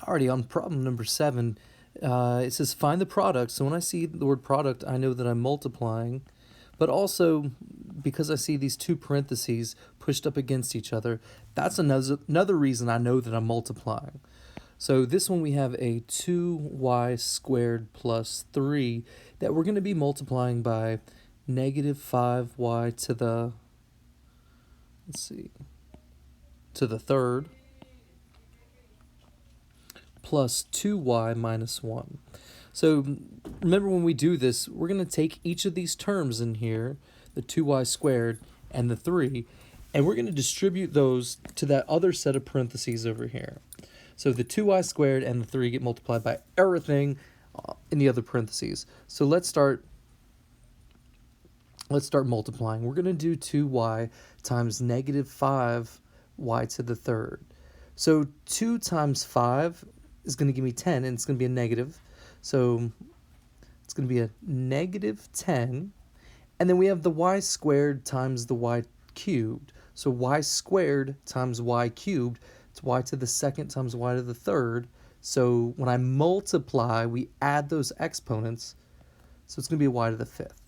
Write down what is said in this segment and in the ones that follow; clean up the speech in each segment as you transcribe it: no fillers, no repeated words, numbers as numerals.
Alrighty, on problem number 7, it says find the product. So when I see the word product, I know that I'm multiplying. But also, because I see these two parentheses pushed up against each other, that's another reason I know that I'm multiplying. So this one we have a 2y squared plus 3 that we're going to be multiplying by negative 5y to the, to the third, plus 2y minus 1. So remember, when we do this, we're going to take each of these terms in here, the 2y squared and the 3, and we're going to distribute those to that other set of parentheses over here. So the 2y squared and the 3 get multiplied by everything in the other parentheses. So let's start multiplying. We're going to do 2y times negative 5y to the third. So 2 times 5 is going to give me 10, and it's going to be a negative. So it's going to be a negative 10. And then we have the y squared times the y cubed. So y squared times y cubed, it's y to the second times y to the third. So when I multiply, we add those exponents. So it's going to be a y to the fifth.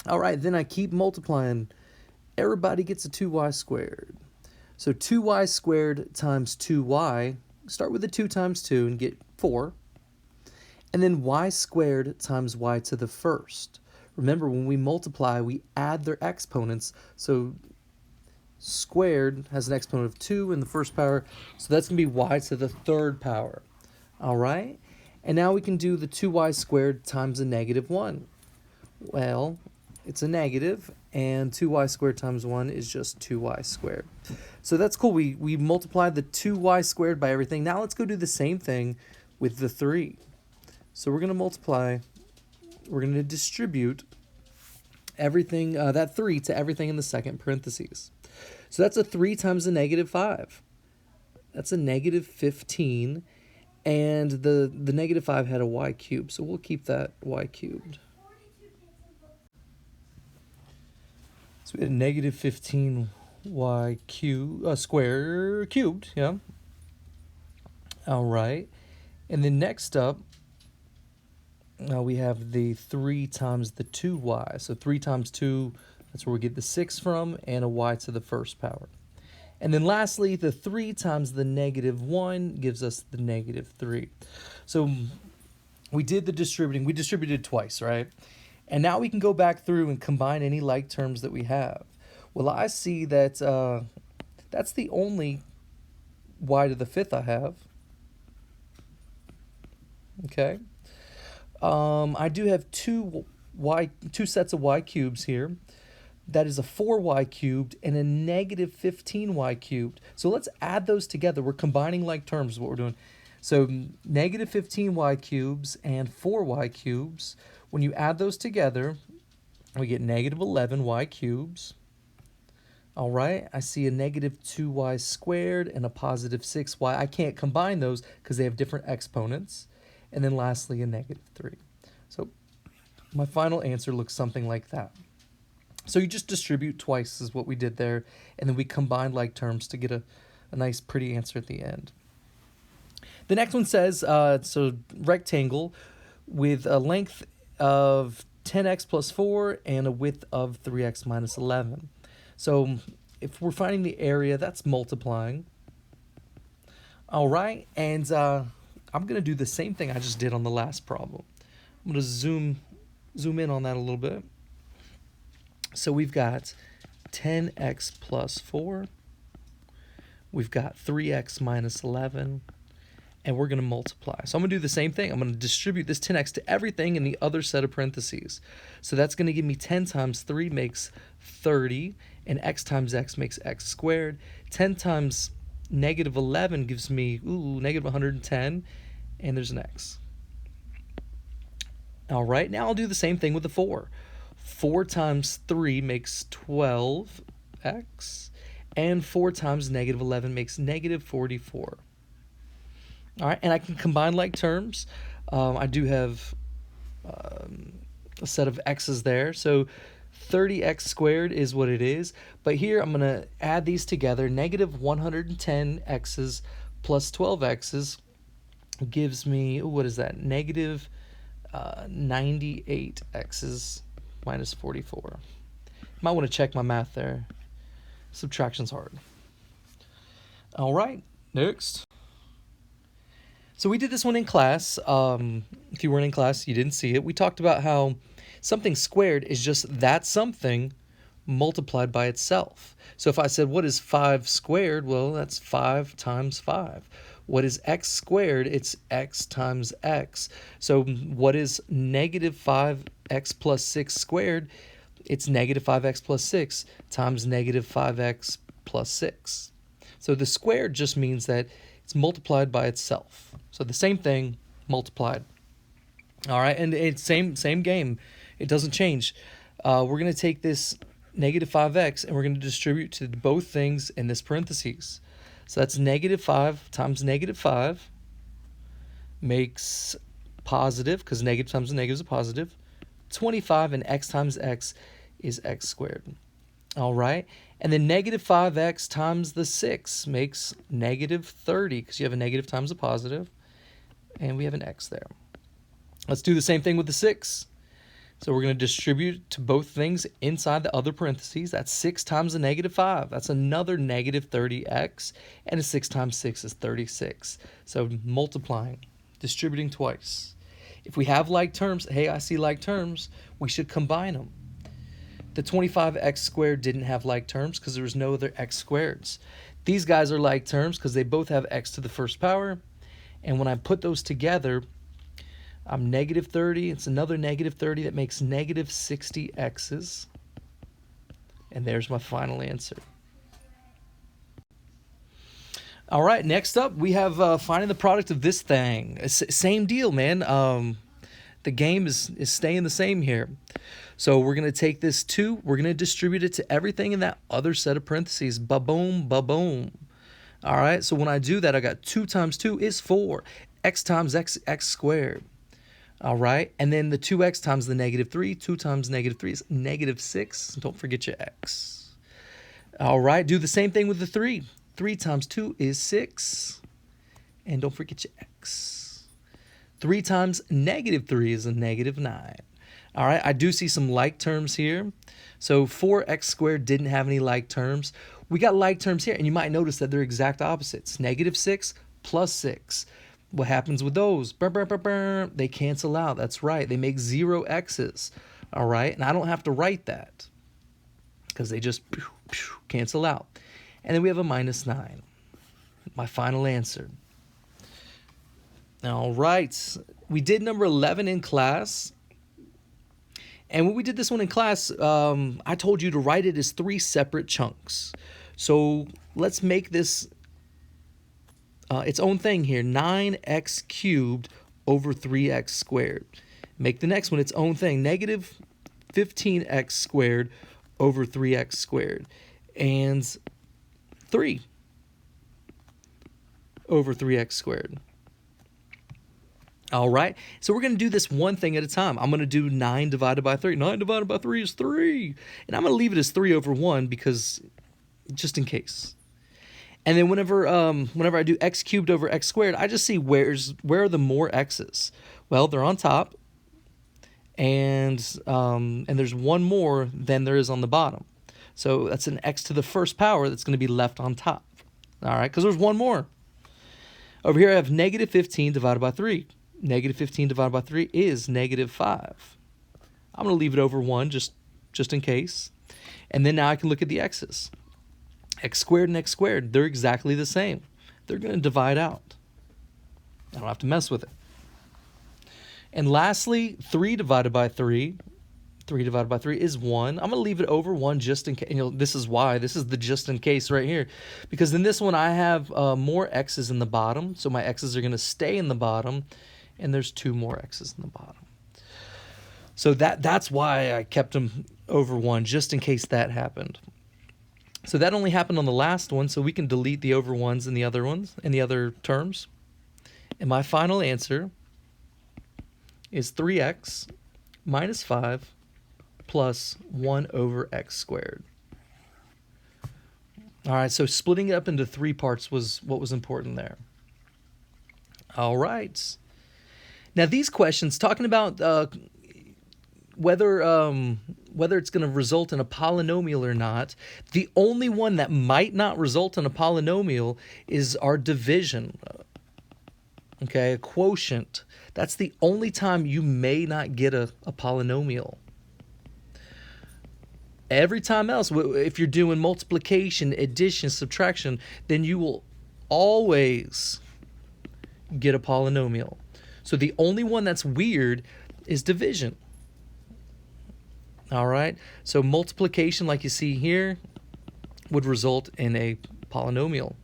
All right, then I keep multiplying. Everybody gets a 2y squared. So 2y squared times 2y, start with the 2 times 2 and get 4. And then y squared times y to the first. Remember, when we multiply, we add their exponents. So squared has an exponent of 2 in the first power, so that's going to be y to the third power. All right? And now we can do the 2y squared times a negative 1. Well, it's a negative, and 2y squared times 1 is just 2y squared. So that's cool. We multiplied the 2y squared by everything. Now let's go do the same thing with the 3. So we're going to multiply, we're going to distribute everything, that 3 to everything in the second parentheses. So that's a 3 times a negative 5. That's a negative 15, and the negative 5 had a y cubed, so we'll keep that y cubed. So we had a negative 15 y square cubed, yeah. All right, and then next up, now we have the 3 times the 2y. So 3 times 2, that's where we get the 6 from, and a y to the first power. And then lastly, the 3 times the negative 1 gives us the negative 3. So we did the distributing. We distributed twice, right? And now we can go back through and combine any like terms that we have. Well, I see that that's the only y to the fifth I have. Okay. I do have two sets of y cubes here. That is a 4y cubed and a negative 15y cubed. So let's add those together. We're combining like terms is what we're doing. So negative 15y cubes and 4y cubes, when you add those together, we get negative 11y cubes. All right, I see a negative 2y squared and a positive 6y. I can't combine those because they have different exponents. And then lastly, a negative 3. So my final answer looks something like that. So you just distribute twice is what we did there, and then we combined like terms to get a nice pretty answer at the end. The next one says, it's a rectangle with a length of 10x plus 4 and a width of 3x minus 11. So if we're finding the area, that's multiplying. All right, and I'm going to do the same thing I just did on the last problem. I'm going to zoom in on that a little bit. So we've got 10x plus 4. We've got 3x minus 11. And we're going to multiply. So I'm going to do the same thing. I'm going to distribute this 10x to everything in the other set of parentheses. So that's going to give me 10 times 3 makes 30. And x times x makes x squared. 10 times negative 11 gives me, negative 110. And there's an x. All right, now I'll do the same thing with the 4. 4 times 3 makes 12x, and 4 times negative 11 makes negative 44. All right, and I can combine like terms. I do have a set of x's there, so 30x squared is what it is. But here I'm going to add these together. Negative 110x's plus 12x's gives me, what is that, negative 98x's minus 44. Might want to check my math there. Subtraction's hard. All right, next. So we did this one in class. If you weren't in class, you didn't see it. We talked about how something squared is just that something multiplied by itself. So if I said, what is 5 squared? Well, that's 5 times 5. What is x squared? It's x times x. So what is negative 5x plus 6 squared? It's negative 5x plus 6 times negative 5x plus 6. So the squared just means that it's multiplied by itself. So the same thing multiplied. All right, and it's same game. It doesn't change. We're going to take this negative 5x and we're going to distribute to both things in this parentheses. So that's negative 5 times negative 5 makes positive, because negative times negative is a positive, 25, and x times x is x squared. All right, and then negative 5x times the 6 makes negative 30, because you have a negative times a positive, and we have an x there. Let's do the same thing with the 6. So we're going to distribute to both things inside the other parentheses. That's 6 times a negative 5. That's another negative 30x, and a 6 times 6 is 36. So multiplying, distributing twice. If we have like terms, hey, I see like terms, we should combine them. The 25x squared didn't have like terms because there was no other x squareds. These guys are like terms because they both have x to the first power. And when I put those together, I'm negative 30. It's another negative 30. That makes negative 60x's. And there's my final answer. All right, next up, we have finding the product of this thing. Same deal, man. The game is staying the same here. So we're going to take this 2, we're going to distribute it to everything in that other set of parentheses. Ba-boom, ba-boom. All right, so when I do that, I got 2 times 2 is 4. X times x, x squared. All right, and then the 2x times the negative 3. 2 times negative 3 is negative 6. Don't forget your x. All right, do the same thing with the 3. 3 times 2 is 6. And don't forget your x. 3 times negative 3 is a negative 9. All right, I do see some like terms here. So 4x squared didn't have any like terms. We got like terms here, and you might notice that they're exact opposites. Negative 6 plus 6. What happens with those? They cancel out. That's right. They make 0 x's. All right, and I don't have to write that because they just cancel out. And then we have a minus 9. My final answer. All right, we did number 11 in class. And when we did this one in class, I told you to write it as 3 separate chunks. So let's make this its own thing here. 9x cubed over 3x squared. Make the next one its own thing. Negative 15x squared over 3x squared. And 3 over 3x squared. All right, so we're going to do this one thing at a time. I'm going to do 9 divided by 3. 9 divided by 3 is 3. And I'm going to leave it as 3 over 1 because just in case. And then whenever I do x cubed over x squared, I just see where are the more x's. Well, they're on top, and there's one more than there is on the bottom. So that's an x to the first power that's going to be left on top. All right, because there's one more. Over here I have negative 15 divided by 3. Negative 15 divided by 3 is negative 5. I'm going to leave it over 1 just in case. And then now I can look at the x's. X squared and x squared, they're exactly the same. They're going to divide out. I don't have to mess with it. And lastly, 3 divided by 3. 3 divided by 3 is 1. I'm going to leave it over 1 just in case. This is why. This is the just in case right here. Because in this one, I have more x's in the bottom. So my x's are going to stay in the bottom. And there's 2 more x's in the bottom. So that's why I kept them over 1, just in case that happened. So that only happened on the last one, so we can delete the over 1s and the other ones and the other terms. And my final answer is 3x minus 5 plus 1 over x squared. All right, so splitting it up into 3 parts was what was important there. All right. Now these questions talking about whether it's going to result in a polynomial or not. The only one that might not result in a polynomial is our division. Okay, a quotient. That's the only time you may not get a polynomial. Every time else, if you're doing multiplication, addition, subtraction, then you will always get a polynomial. So the only one that's weird is division. All right, so multiplication, like you see here, would result in a polynomial.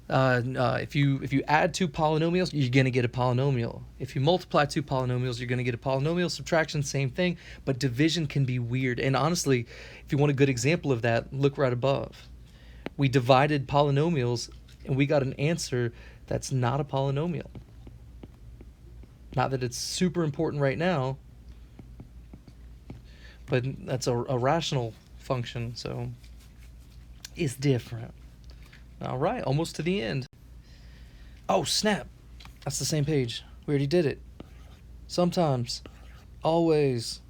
If you add two polynomials, you're going to get a polynomial. If you multiply two polynomials, you're going to get a polynomial. Subtraction, same thing, but division can be weird. And honestly, if you want a good example of that, look right above. We divided polynomials, and we got an answer that's not a polynomial. Not that it's super important right now, but that's a rational function, so it's different. All right, almost to the end. Oh, snap. That's the same page. We already did it. Sometimes. Always.